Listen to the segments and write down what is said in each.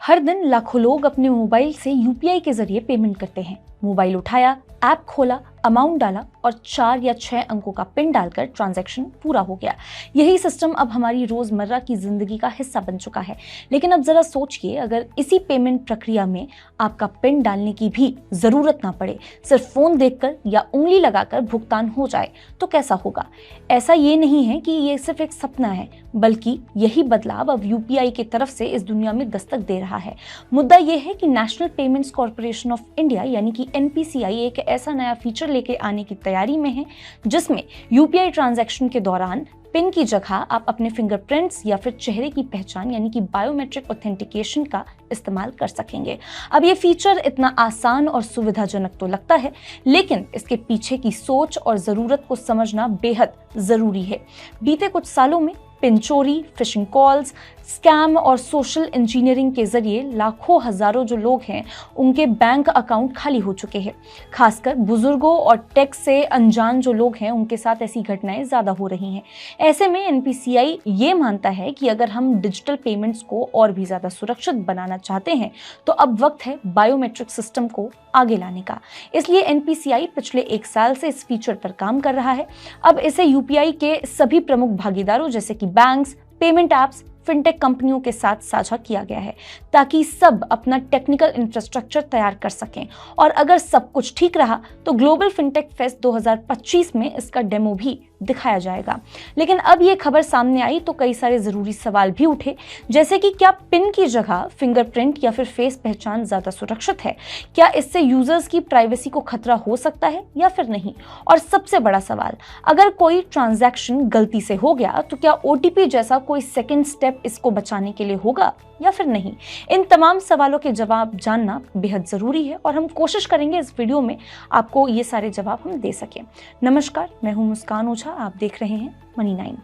हर दिन लाखों लोग अपने मोबाइल से यूपीआई के जरिए पेमेंट करते हैं। मोबाइल उठाया, ऐप खोला, अमाउंट डाला और 4 या 6 अंकों का पिन डालकर ट्रांजैक्शन पूरा हो गया। यही सिस्टम अब हमारी रोजमर्रा की जिंदगी का हिस्सा बन चुका है। लेकिन अब जरा सोचिए, अगर इसी पेमेंट प्रक्रिया में आपका पिन डालने की भी जरूरत ना पड़े, सिर्फ फोन देखकर या उंगली लगाकर भुगतान हो जाए तो कैसा होगा। ऐसा ये नहीं है कि ये सिर्फ एक सपना है, बल्कि यही बदलाव अब यूपीआई की तरफ से इस दुनिया में दस्तक दे रहा है। मुद्दा यह है कि national payments corporation of India यानी कि एनपीसीआई एक ऐसा नया फीचर लेके आने की तैयारी में है, जिसमें यूपीआई ट्रांजैक्शन के दौरान पिन की जगह आप अपने फिंगरप्रिंट्स या फिर चेहरे की पहचान यानी कि बायोमेट्रिक ऑथेंटिकेशन का इस्तेमाल कर सकेंगे। अब ये फीचर इतना आसान और सुविधाजनक तो लगता है, लेकिन इसके पीछे की सोच और जरूरत को समझना बेहद जरूरी है। बीते कुछ सालों में पिन चोरी, फिशिंग कॉल्स, स्कैम और सोशल इंजीनियरिंग के जरिए लाखों हजारों जो लोग हैं उनके बैंक अकाउंट खाली हो चुके हैं। खासकर बुजुर्गों और टेक से अनजान जो लोग हैं उनके साथ ऐसी घटनाएं ज्यादा हो रही हैं। ऐसे में एनपीसीआई ये मानता है कि अगर हम डिजिटल पेमेंट्स को और भी ज्यादा सुरक्षित बनाना चाहते हैं तो अब वक्त है बायोमेट्रिक सिस्टम को आगे लाने का। इसलिए एनपीसीआई पिछले 1 साल से इस फीचर पर काम कर रहा है। अब इसे यूपीआई के सभी प्रमुख भागीदारों जैसे कि बैंक्स, पेमेंट ऐप्स, फिनटेक कंपनियों के साथ साझा किया गया है, ताकि सब अपना टेक्निकल इंफ्रास्ट्रक्चर तैयार कर सकें। और अगर सब कुछ ठीक रहा तो ग्लोबल फिनटेक फेस्ट 2025 में इसका डेमो भी दिखाया जाएगा। लेकिन अब ये खबर सामने आई तो कई सारे जरूरी सवाल भी उठे, जैसे कि क्या पिन की जगह फिंगरप्रिंट या फिर फेस पहचान ज्यादा सुरक्षित है? क्या इससे यूजर्स की प्राइवेसी को खतरा हो सकता है या फिर नहीं? और सबसे बड़ा सवाल, अगर कोई ट्रांजैक्शन गलती से हो गया तो क्या ओटीपी जैसा कोई सेकंड स्टेप इसको बचाने के लिए होगा या फिर नहीं? इन तमाम सवालों के जवाब जानना बेहद जरूरी है और हम कोशिश करेंगे इस वीडियो में आपको ये सारे जवाब हम दे सकें। नमस्कार, मैं हूं मुस्कान ओझा, आप देख रहे हैं मनी 9।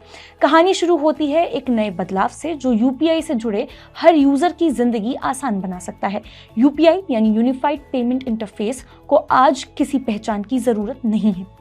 कहानी शुरू होती है एक नए बदलाव से जो यूपीआई से जुड़े हर यूजर की जिंदगी आसान बना सकता है। यूपीआई यानी यूनिफाइड पेमेंट इंटरफेस को आज किसी पहचान की जरूरत नहीं है।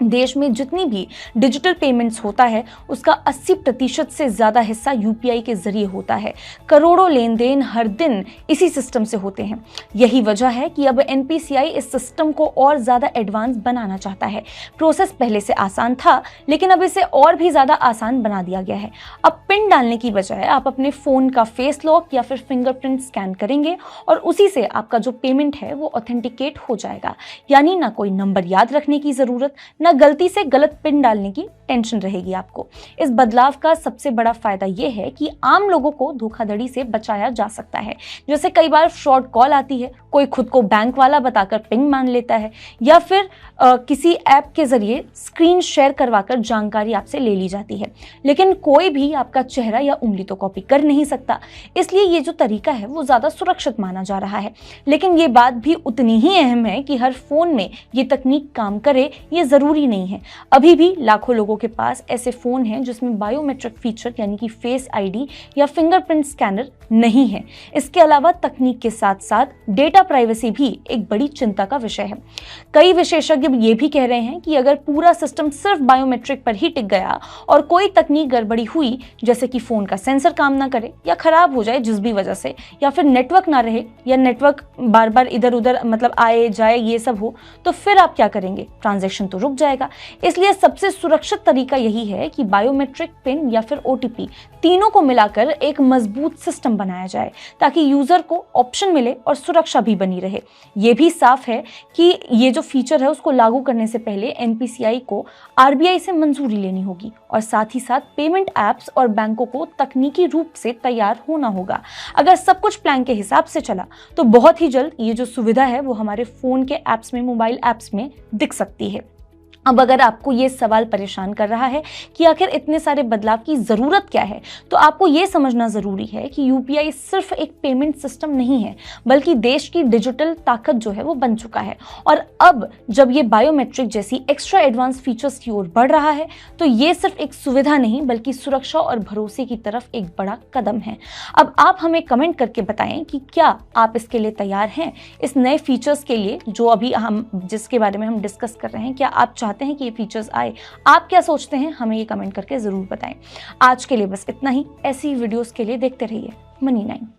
देश में जितनी भी डिजिटल पेमेंट्स होता है उसका 80% से ज्यादा हिस्सा यूपीआई के जरिए होता है। करोड़ों लेन देन हर दिन इसी सिस्टम से होते हैं। यही वजह है कि अब एनपीसीआई इस सिस्टम को और ज्यादा एडवांस बनाना चाहता है। प्रोसेस पहले से आसान था, लेकिन अब इसे और भी ज्यादा आसान बना दिया गया है। अब पिन डालने की बजाय आप अपने फोन का फेस लॉक या फिर फिंगरप्रिंट स्कैन करेंगे और उसी से आपका जो पेमेंट है वो ऑथेंटिकेट हो जाएगा। यानी ना कोई नंबर याद रखने की जरूरत, ना गलती से गलत पिन डालने की टेंशन रहेगी आपको। इस बदलाव का सबसे बड़ा फायदा यह है कि आम लोगों को धोखाधड़ी से बचाया जा सकता है। जैसे कई बार फ्रॉड कॉल आती है, कोई खुद को बैंक वाला बताकर पिन मान लेता है या फिर किसी ऐप के जरिए स्क्रीन शेयर करवाकर जानकारी आपसे ले ली जाती है। लेकिन कोई भी आपका चेहरा या उंगली तो कॉपी कर नहीं सकता, इसलिए ये जो तरीका है वो ज्यादा सुरक्षित माना जा रहा है। लेकिन ये बात भी उतनी ही अहम है कि हर फोन में ये तकनीक काम करे ये जरूरी नहीं है। अभी भी लाखों लोगों के पास ऐसे फोन हैं जिसमें बायोमेट्रिक फीचर यानी कि फेस आईडी या फिंगरप्रिंट स्कैनर नहीं है। इसके अलावा तकनीक के साथ साथ डेटा प्राइवेसी भी एक बड़ी चिंता का विषय है। कई विशेषज्ञ ये भी कह रहे हैं कि अगर पूरा सिस्टम सिर्फ बायोमेट्रिक पर ही टिक गया और कोई तकनीक गड़बड़ी हुई, जैसे कि फोन का सेंसर काम ना करे या खराब हो जाए जिस भी वजह से, या फिर नेटवर्क ना रहे या नेटवर्क बार बार इधर उधर आए जाए ये सब हो, तो फिर आप क्या करेंगे? ट्रांजैक्शन तो रुक जाएगा। इसलिए सबसे सुरक्षित तरीका यही है कि बायोमेट्रिक पिन या फिर ओटीपी तीनों को मिलाकर एक मजबूत सिस्टम बनाया जाए, ताकि यूजर को ऑप्शन मिले और सुरक्षा भी बनी रहे। यह भी साफ है कि ये जो फीचर है उसको लागू करने से पहले एनपीसीआई को आरबीआई से मंजूरी लेनी होगी और साथ ही साथ पेमेंट ऐप्स और बैंकों को तकनीकी रूप से तैयार होना होगा। अगर सब कुछ प्लान के हिसाब से चला तो बहुत ही जल्द ये जो सुविधा है वो हमारे फोन के ऐप्स में, मोबाइल ऐप्स में दिख सकती है। अब अगर आपको ये सवाल परेशान कर रहा है कि आखिर इतने सारे बदलाव की जरूरत क्या है, तो आपको ये समझना जरूरी है कि यूपीआई सिर्फ एक पेमेंट सिस्टम नहीं है, बल्कि देश की डिजिटल ताकत जो है वो बन चुका है। और अब जब ये बायोमेट्रिक जैसी एक्स्ट्रा एडवांस फीचर्स की ओर बढ़ रहा है तो ये सिर्फ एक सुविधा नहीं बल्कि सुरक्षा और भरोसे की तरफ एक बड़ा कदम है। अब आप हमें कमेंट करके बताएं कि क्या आप इसके लिए तैयार हैं, इस नए फीचर्स के लिए जो अभी हम जिसके बारे में हम डिस्कस कर रहे हैं। क्या आप चाहते हैं कि ये फीचर्स आए? आप क्या सोचते हैं? हमें ये कमेंट करके जरूर बताएं। आज के लिए बस इतना ही। ऐसी वीडियोस के लिए देखते रहिए मनी 9।